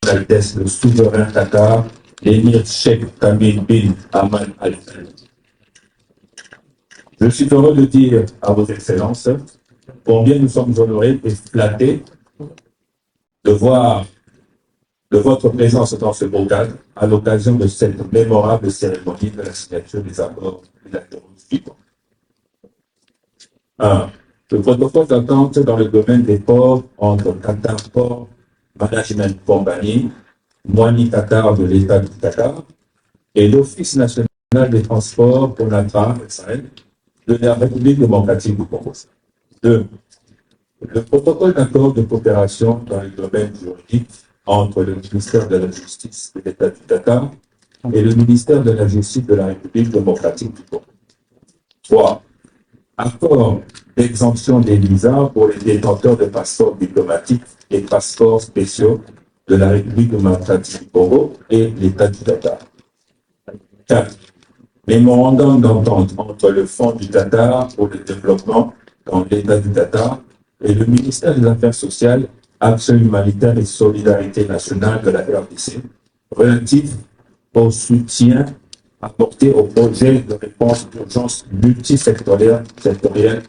Altesse le souverain tatar, l'émir Cheikh Tamim bin Hamad Al Thani. Je suis heureux de dire à vos excellences combien nous sommes honorés et flattés de voir de votre présence dans ce beau cadre à l'occasion de cette mémorable cérémonie de la signature des accords bilatéraux suivants. 1. Le protocole d'entente dans le domaine des ports entre Qatar Port Management Company, Moini Qatar de l'État du Qatar, et l'Office national des transports pour l'Intra de la République démocratique du Congo. 2. Le protocole d'accord de coopération dans le domaine juridique entre le ministère de la Justice de l'État du Qatar et le ministère de la Justice de la République démocratique du Congo. 3. Accord d'exemption des visas pour les détenteurs de passeports diplomatiques et passeports spéciaux de la République démocratique du Congo et l'État du Qatar. 4. Mémorandum d'entente entre le Fonds du Qatar pour le développement dans l'État du Qatar et le ministère des Affaires sociales, Action humanitaire et solidarité nationale de la RDC relatif au soutien apporté au projet de réponse d'urgence multisectorielle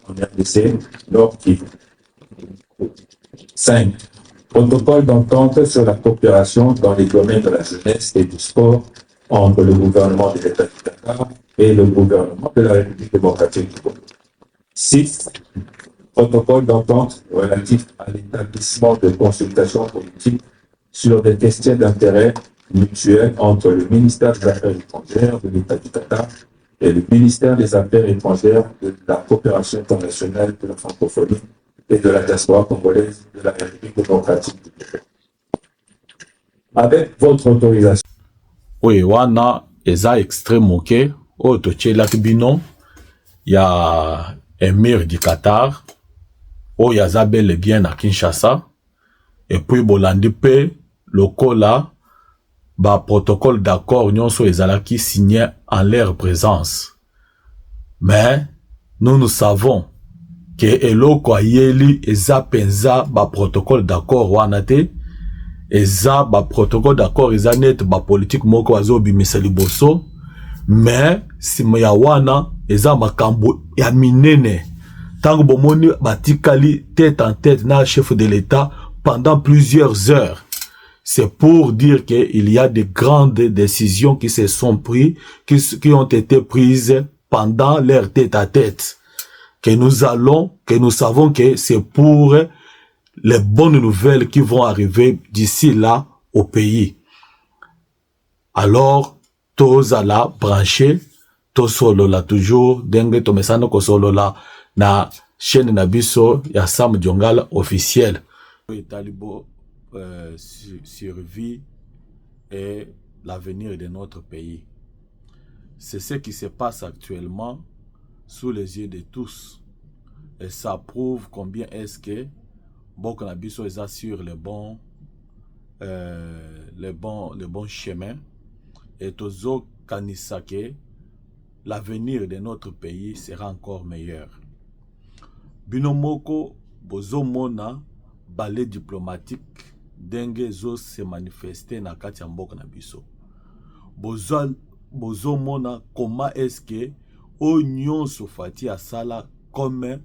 en RDC Nord Kivu. 5. Protocole d'entente sur la coopération dans les domaines de la jeunesse et du sport entre le gouvernement de l'État du Qatar et le gouvernement de la République démocratique du Congo. 6. Protocole d'entente relatif à l'établissement de consultations politiques sur des questions d'intérêt mutuel entre le ministère des Affaires étrangères de l'État du Qatar et le ministère des Affaires étrangères de la coopération internationale de la francophonie et de la diaspora congolaise de la République démocratique du Congo. Avec votre autorisation. Oui, wana eza extrait moqué au totielak bino ya émir du Qatar o yaza bel et bien à Kinshasa et puis bolandi pe lokola ba protocole d'accord nyonso ezalaki signé en leur présence. Mais nous savons que eloko ayeli eza penza ba protocole d'accord wana te eza ba protocole d'accord eza net ba politique moko azobimisa liboso, mais sima ya wana eza makambo ya minene tango bomoni batikali tête en tête na chef de l'État pendant plusieurs heures. C'est pour dire qu'il y a de grandes décisions qui se sont prises, qui ont été prises pendant leur tête à tête. Que nous savons que c'est pour les bonnes nouvelles qui vont arriver d'ici là au pays. Alors, tous à la brancher, tous solo là toujours, dengue to mesano ko solo là na chaîne nabiso ya Sam Djongala officiel. Talibo survie et l'avenir de notre pays. C'est ce qui se passe actuellement sous les yeux de tous. Et ça prouve combien est-ce que Boko Nabiso est sur le bon chemin. Et Tozo Kanisake, l'avenir de notre pays sera encore meilleur. Binomoko Bozomona, ballet diplomatique, dengue zo se manifester na kati ya mboka na biso. Bozomona comment est-ce que Oignon Sofati a sala comme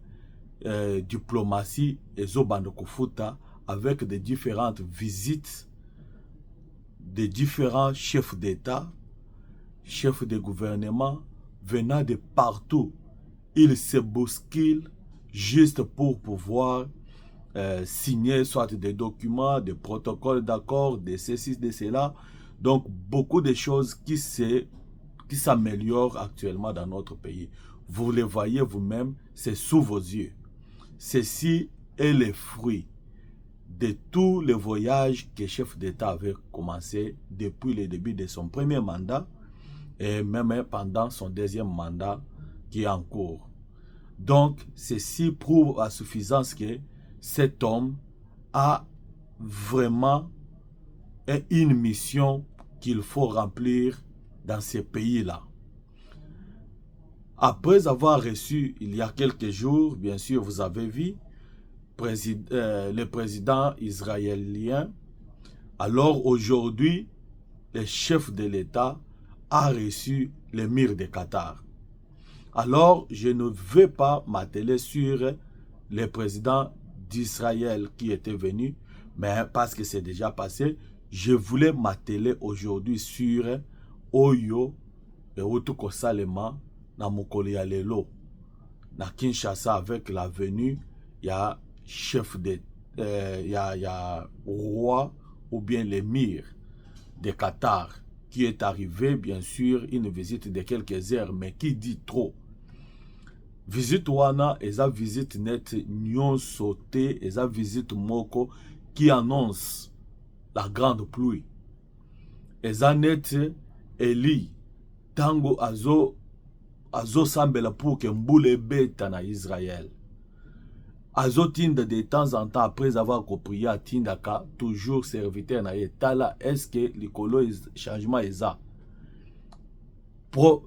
diplomatie et zobando kofuta avec des différentes visites de différents chefs d'État, chefs de gouvernement venant de partout. Ils se bousculent juste pour pouvoir signer soit des documents, des protocoles d'accord, de ceci, de cela. Donc, beaucoup de choses qui s'améliorent actuellement dans notre pays. Vous les voyez vous-même, c'est sous vos yeux. Ceci est le fruit de tous les voyages que le chef d'État avait commencé depuis le début de son premier mandat et même pendant son deuxième mandat qui est en cours. Donc, ceci prouve à suffisance que cet homme a vraiment une mission qu'il faut remplir dans ces pays-là. Après avoir reçu, il y a quelques jours, bien sûr, vous avez vu, le président israélien Alors aujourd'hui, le chef de l'État a reçu l'émir de Qatar. Alors, je ne vais pas m'atteler sur le président d'Israël qui était venu, mais parce que c'est déjà passé, je voulais m'atteler aujourd'hui sur Oyo et Otuko Salema na mokoli ya lelo. Na Kinshasa avec la venue, il y a chef de, il y a roi ou bien l'émir de Qatar qui est arrivé, bien sûr, une visite de quelques heures, mais qui dit trop. Visite wana, eza visite net nyon sauté, eza visite moko qui annonce la grande pluie. Eza net Eli tango azo sambela pour que mboule beta na Israël. Azo tinda de temps en temps après avoir prié à tindaka toujours serviteur na yetala est-ce que likolo changement eza pro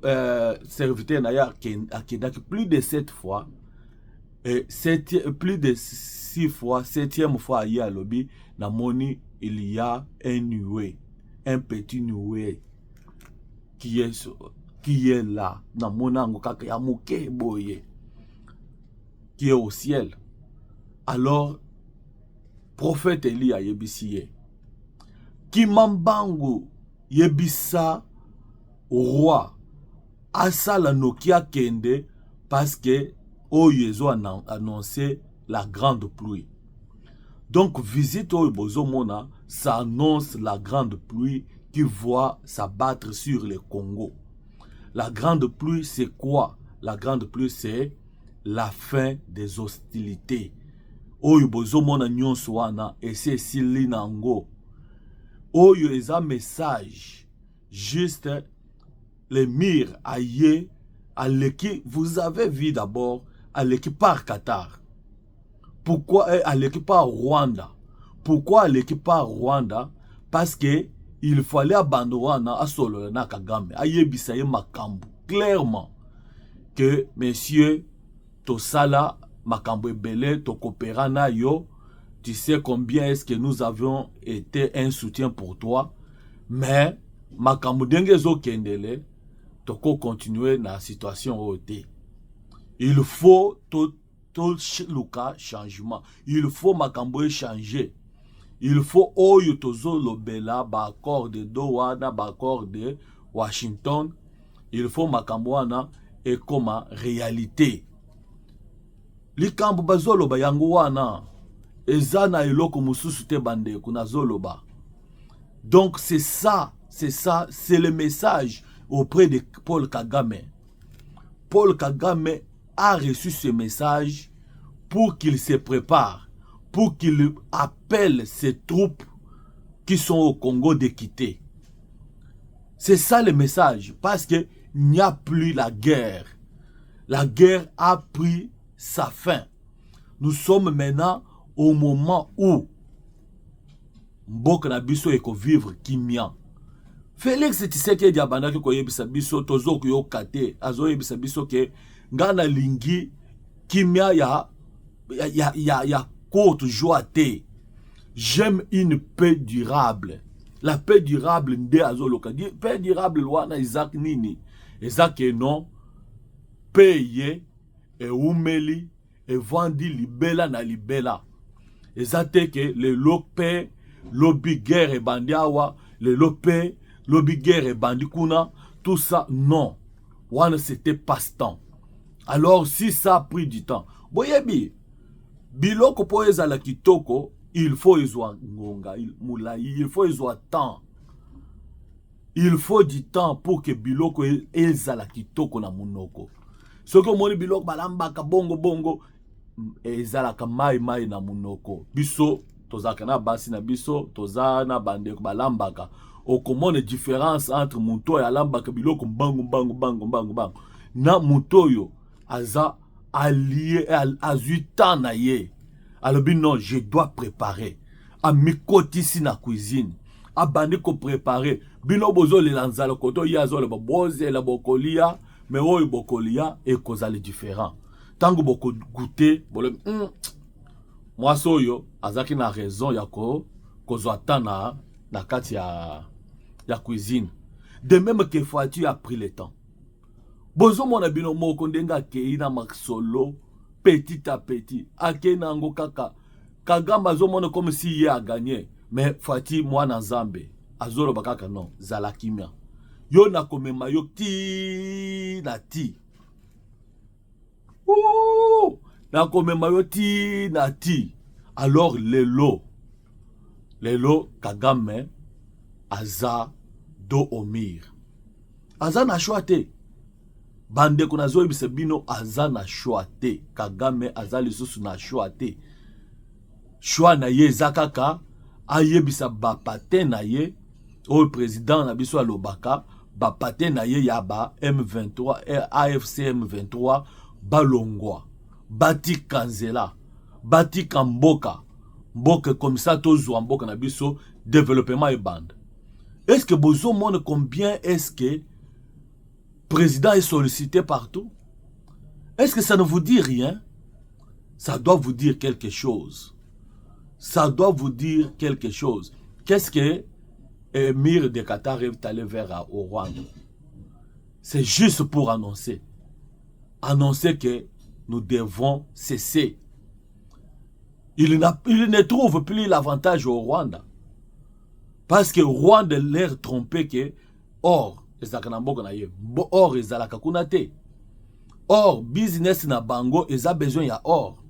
serviteur na ya akendaki plus de 7 fois et plus de 6 fois 7e fois ya lobby na moni il y a un nuée, un petit nuée qui est là na monango kaka ya moke boye qui est au ciel. Alors prophète Eli a yebisiye Kimambangu yebisa roi asala nokia kende parce que oyezo a annoncé la grande pluie. Donc visite au Bozomona, ça annonce la grande pluie qui va s'abattre sur le Congo. La grande pluie c'est quoi? La grande pluie c'est la fin des hostilités. Oyo Bozomona nyonso wana et c'est silinango. Oyo eza message juste l'émir aye aleki. Vous avez vu d'abord aleki par Qatar. Pourquoi aleki par Rwanda? Pourquoi aleki par Rwanda? Parce que il fallait abandonner à solo na Kagame. Ayebisa ye makambu clairement que monsieur tosala makambu ebele to coopéra na yo. Tu sais combien est-ce que nous avions été un soutien pour toi, mais makambu denge zo kendele toko continuer na situation OT. Il faut tout luka changement. Il faut makambu changer. Il faut oyo tozo lobela ba accord de Doha na ba accord de Washington. Il faut makambu wana et comme réalité. Likambu bazoloba yango wana ezana eloko mususu te bande kuna zoloba. Donc c'est ça, c'est le message auprès de Paul Kagame. Paul Kagame a reçu ce message pour qu'il se prépare, pour qu'il appelle ses troupes qui sont au Congo de quitter. C'est ça le message, parce qu'il n'y a plus la guerre. La guerre a pris sa fin. Nous sommes maintenant au moment où Mboka na biso eko vivre kimia. Félix Tshisekedi abandaki koyebisa biso tozo kuyoka te, azo yebisa biso ke ngana lingi kimia ya courte joie te. J'aime une paix durable. La paix durable nde azoloka. Paix durable wana Isaac nini? Isaac non paye et umeli et vendi libela na libela. Ezate que le lope lobby guerre et bandiawa, le lope lobby guerre et bandikuna, tout ça non. Wana c'était passe-temps. Alors si ça a pris du temps, boyebi biloko po ezala kitoko, il faut ezwa ngonga, il faut ezwa temps. Il faut du temps pour que biloko ezala kitoko na munoko. Ce que moni biloko balambaka bongo bongo ezalaka mai na munoko. Biso tozaka na basi na biso toza na bandeko balambaka. Okomone différence entre muto ya lambaka biloko bango na mutoyo aza allié azuita na ye. Alors non, je dois préparer. A mikoti si na cuisine. A bandi ko préparer. Bino bozo le lanzalo koto yazo le boze la bokolia, mais oyo bokolia et kozali différent. Tango boko goûter, bolem moi soyo azaki na raison yako kozwata na kati ya cuisine. De même que Fati a pris le temps. Bozo mona bino moko ndenga akei na masolo petit à petit. Akei na ngo kaka. Kagamba zo mona comme si ye a gagné. Mais Fati mwana Nzambe. Azoro bakaka non. Zala kimia. Yo na komema yo ti na ti. Ouh! Na komema yo ti na ti. Alors lelo Kagame aza do omir. Aza na choix te. Bande kuna zo ibise bino aza na choix te. Kagame aza lisusu na choix te. Choix na ye zakaka ayebisa bapate na ye o président na biso alobaka bapate na ye yaba M23 AFC M23 balongwa bati kanzela bati kamboka mboka comme ça tozwa mboka na biso développement et bande. Est-ce que bozo monde combien est-ce que président est sollicité partout? Est-ce que ça ne vous dit rien? Ça doit vous dire quelque chose. Ça doit vous dire quelque chose. Qu'est-ce que Émir de Qatar est allé vers au Rwanda? C'est juste pour annoncer. Annoncer que nous devons cesser. Il ne trouve plus l'avantage au Rwanda. Parce que Rwanda l'air trompé que or, or, or, business na bango, ils ont besoin de or.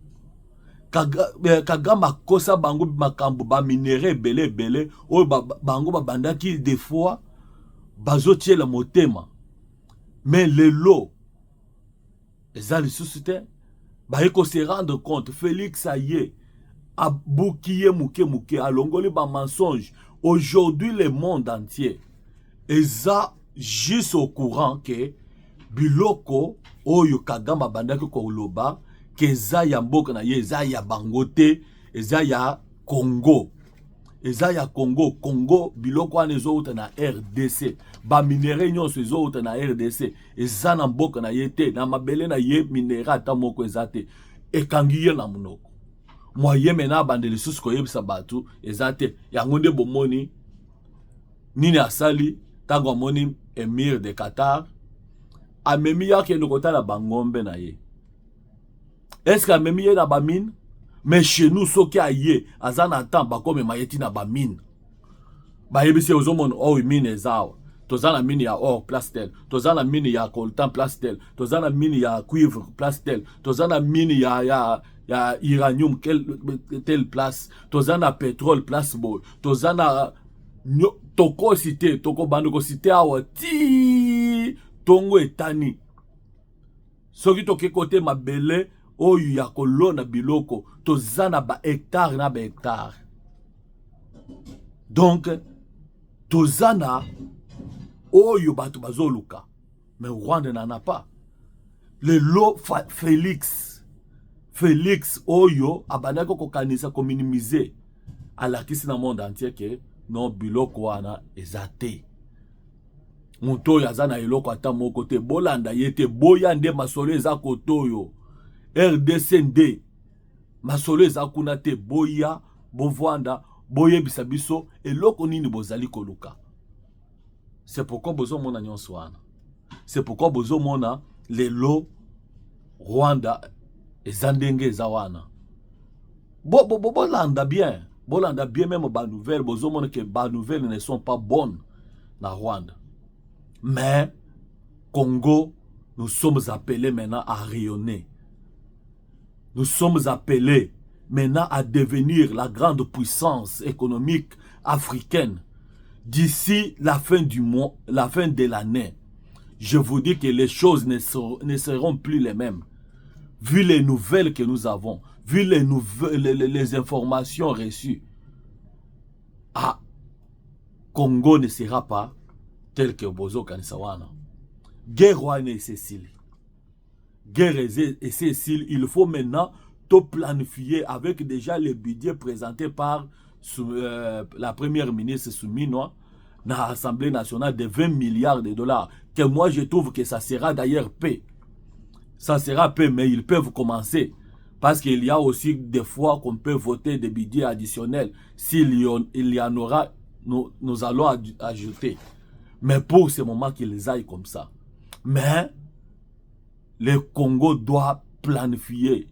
Kagama kosa bango makambo ba minéraux belé o bango ba bandaki des fois bazotie le motema. Mais le lot les a les sociétés ba eko se rendre compte Félix Aye a boukiye mouke a longoli ba mensonge. Aujourd'hui le monde entier ils a juste au courant que biloko oyo Kagama bandaki ko loba que eza ya mboka na ye eza ya bangote eza ya Congo Congo biloko wana ezouta na RDC ba minere nyonso ezouta na RDC eza na mboka na ye te na mabele na ye minere ata moko eza te ekangi ye na munoko moye mena bande lisusu koyebisa batu eza te yango nde bomoni nini asali tango amoni Émir de Qatar amemi yake ndokotala bangombe na ye. Est-ce que même yé na bamine? Mais chez nous, ce qui a yé, azan attend, comme maïeti na bamine. Ba yebisi ozomon or mine ezao. Tozana mine ya or place tel. Tozana mine ya coltan place tel. Tozana mine ya cuivre place tel. Tozana mine ya uranium tel place. Tozana pétrole place boy. Tozana toko cité, toko bandoko cité awa ti tongo etani. Soki toke kote mabele oyo ya kolona biloko tozana ba hectare na ba hectare. Donc tozana oyo batu bazoluka mais Rwanda n'en a pas. Le lot Félix oyo abanako kokanisa ko minimiser alakisi na monde entier que non biloko wana ezate. Muto ya zana eloko ata moko te bolanda yete boya nde masolo eza kotoyo RDCND masolo eza kuna te boya bovanda boye bisabiso eloko nini bozali koluka. C'est pourquoi bozo mona nyonso wana. C'est pourquoi bozo mona lelo Rwanda ezandenge eza wana. Bolanda bien. Bolanda bien même ba nouvelle bozo mona que ba nouvelles ne sont pas bonnes na Rwanda. Mais Congo, nous sommes appelés maintenant à rayonner. Nous sommes appelés maintenant à devenir la grande puissance économique africaine. D'ici la fin du mois, la fin de l'année, je vous dis que les choses ne seront plus les mêmes. Vu les nouvelles que nous avons, vu les informations reçues, Congo ne sera pas tel que Bozo Kanisawana. Guerre Rwanda et Cécile. Guerre et Cécile, il faut maintenant tout planifier avec déjà le budget présenté par la première ministre Souminoa dans l'Assemblée nationale de 20 milliards de dollars. Que moi je trouve que ça sera d'ailleurs peu. Ça sera peu, mais ils peuvent commencer. Parce qu'il y a aussi des fois qu'on peut voter des budgets additionnels. S'il y en aura nous allons ajouter. Mais pour ce moment qu'ils aillent comme ça. Mais le Congo doit planifier,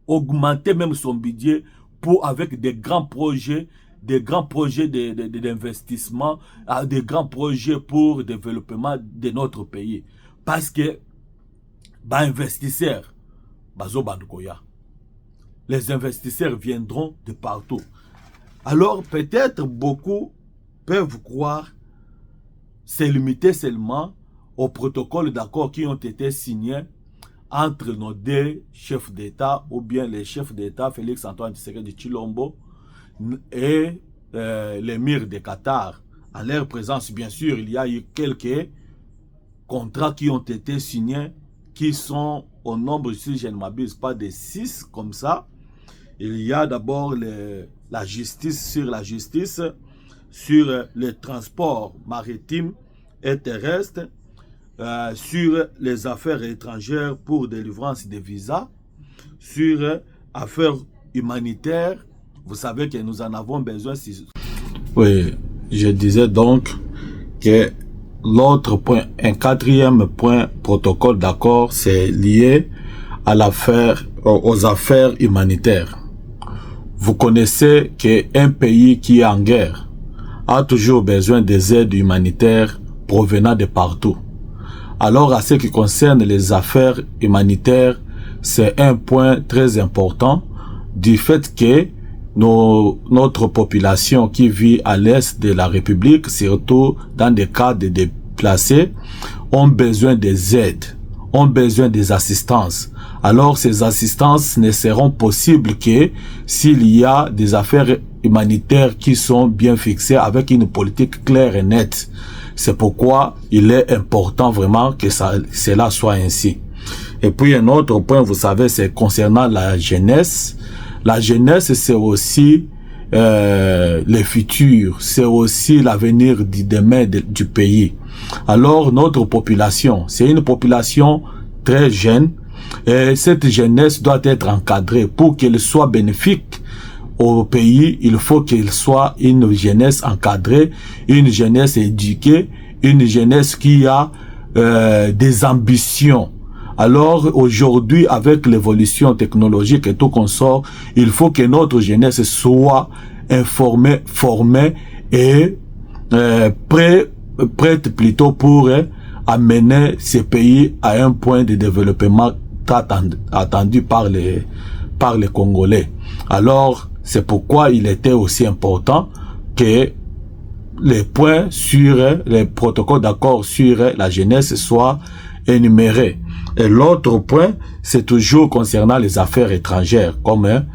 augmenter même son budget pour avec des grands projets d'investissement, des grands projets pour le développement de notre pays. Parce que investisseurs, les investisseurs viendront de partout. Alors peut-être beaucoup peuvent croire c'est limité seulement aux protocoles d'accord qui ont été signés entre nos deux chefs d'État ou bien les chefs d'État Félix-Antoine Tshisekedi Tshilombo et l'émir de Qatar. En leur présence, bien sûr, il y a eu quelques contrats qui ont été signés qui sont au nombre, si je ne m'abuse pas, de 6 comme ça. Il y a d'abord la justice, sur les transports maritimes et terrestres, sur les affaires étrangères pour délivrance des visas, sur affaires humanitaires. Vous savez que nous en avons besoin. Oui, je disais donc que l'autre point, un quatrième point protocole d'accord, c'est lié à aux affaires humanitaires. Vous connaissez qu'un pays qui est en guerre a toujours besoin des aides humanitaires provenant de partout. Alors, à ce qui concerne les affaires humanitaires, c'est un point très important du fait que notre population qui vit à l'est de la République, surtout dans des cas de déplacés, ont besoin des aides, ont besoin des assistances. Alors, ces assistances ne seront possibles que s'il y a des affaires humanitaires qui sont bien fixées avec une politique claire et nette. C'est pourquoi il est important vraiment que cela soit ainsi. Et puis un autre point, vous savez, c'est concernant la jeunesse. La jeunesse, c'est aussi le futur, c'est aussi l'avenir du demain du pays. Alors notre population, c'est une population très jeune et cette jeunesse doit être encadrée pour qu'elle soit bénéfique au pays. Il faut qu'il soit une jeunesse encadrée, une jeunesse éduquée, une jeunesse qui a des ambitions. Alors aujourd'hui, avec l'évolution technologique et tout qu'on sort, il faut que notre jeunesse soit informée, formée et prête plutôt pour amener ces pays à un point de développement attendu par les Congolais. Alors, c'est pourquoi il était aussi important que les points sur les protocoles d'accord sur la jeunesse soient énumérés. Et l'autre point, c'est toujours concernant les affaires étrangères, comme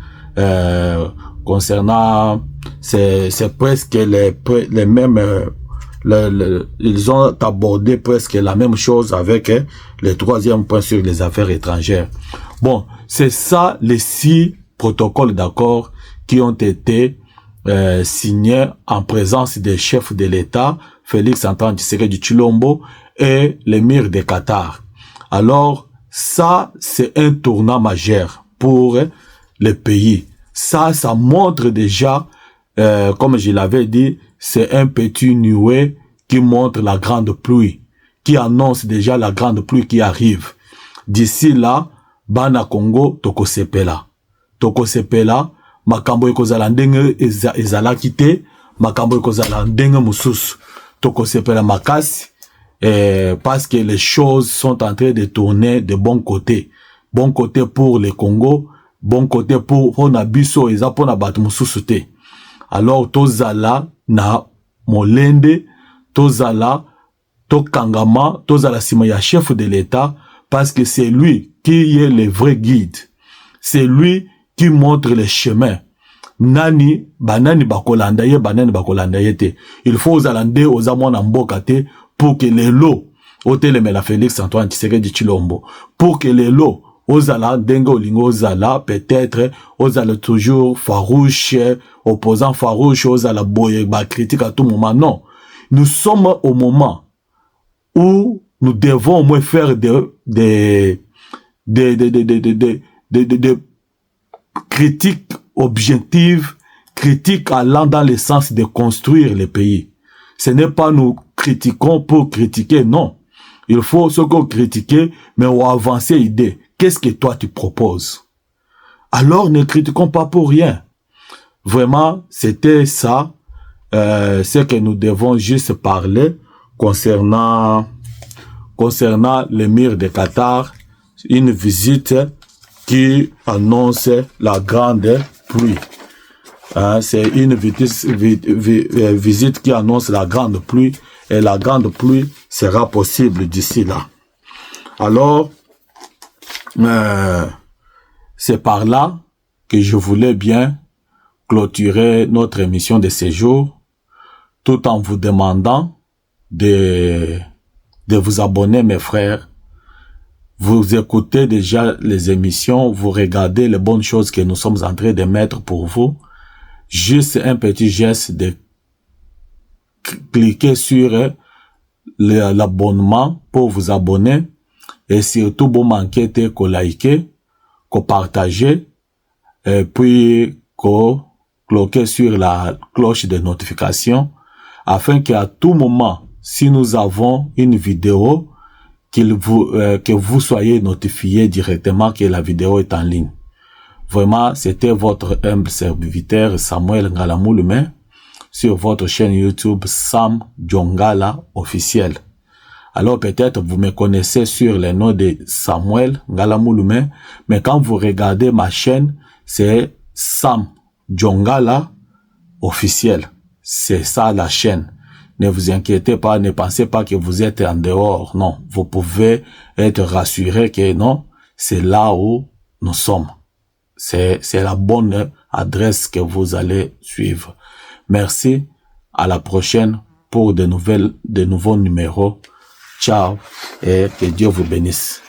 concernant, c'est presque les mêmes, ils ont abordé presque la même chose avec le troisième point sur les affaires étrangères. Bon, c'est ça les 6 protocoles d'accord qui ont été signés en présence des chefs de l'État, Félix-Antoine Tshisekedi Tshilombo et l'émir de Qatar. Alors, ça, c'est un tournant majeur pour le pays. Ça montre déjà, comme je l'avais dit, c'est un petit nuée qui montre la grande pluie, qui annonce déjà la grande pluie qui arrive. D'ici là, Bana Congo, Tokosepela. Tokosepela, makambo ekozala ndenge ezalaki te, makambo ekozala ndenge mususu. Tokosepela makasi, parce que les choses sont en train de tourner de bon côté. Bon côté pour le Congo, bon côté pour Nabiso eza pona bat mususu te. Alors tozala na molende, tozala tokangama, tozala sima ya chef de l'État, parce que c'est lui qui est le vrai guide. C'est lui qui montre le chemin. Nani bakolanda ye, banani bakolanda ye te. Il faut ozalande ozamona mboka te pour que les lots otelemela Félix-Antoine Tshisekedi Tshilombo, pour que les lots ozala dengue olingo ozala, peut-être ozala toujours farouche, opposant farouche, ozala boye ba critique à tout moment. Non, nous sommes au moment où nous devons au moins faire des critiques objectives, critique allant dans le sens de construire le pays. Ce n'est pas nous critiquons pour critiquer, non. Il faut ce qu'on critique, mais on avancer idée. Qu'est-ce que toi tu proposes? Alors ne critiquons pas pour rien. Vraiment, c'était ça, ce que nous devons juste parler concernant l'émir de Qatar, une visite qui annonce la grande pluie. C'est une visite qui annonce la grande pluie, et la grande pluie sera possible d'ici là. Alors, c'est par là que je voulais bien clôturer notre émission de ce jour, tout en vous demandant de vous abonner, mes frères. Vous écoutez déjà les émissions, vous regardez les bonnes choses que nous sommes en train de mettre pour vous. Juste un petit geste de cliquer sur l'abonnement pour vous abonner, et surtout vous manquez de liker, de partager, et puis de cliquer sur la cloche de notification, afin qu'à tout moment, si nous avons une vidéo, que vous soyez notifié directement que la vidéo est en ligne. Vraiment, c'était votre humble serviteur Samuel Ngala-Moulume sur votre chaîne YouTube Sam Djongala officiel. Alors peut-être vous me connaissez sur le nom de Samuel Ngala-Moulume, mais quand vous regardez ma chaîne, c'est Sam Djongala officiel. C'est ça la chaîne. Ne vous inquiétez pas, ne pensez pas que vous êtes en dehors. Non, vous pouvez être rassuré que non, c'est là où nous sommes. C'est la bonne adresse que vous allez suivre. Merci. À la prochaine pour de nouveaux numéros. Ciao et que Dieu vous bénisse.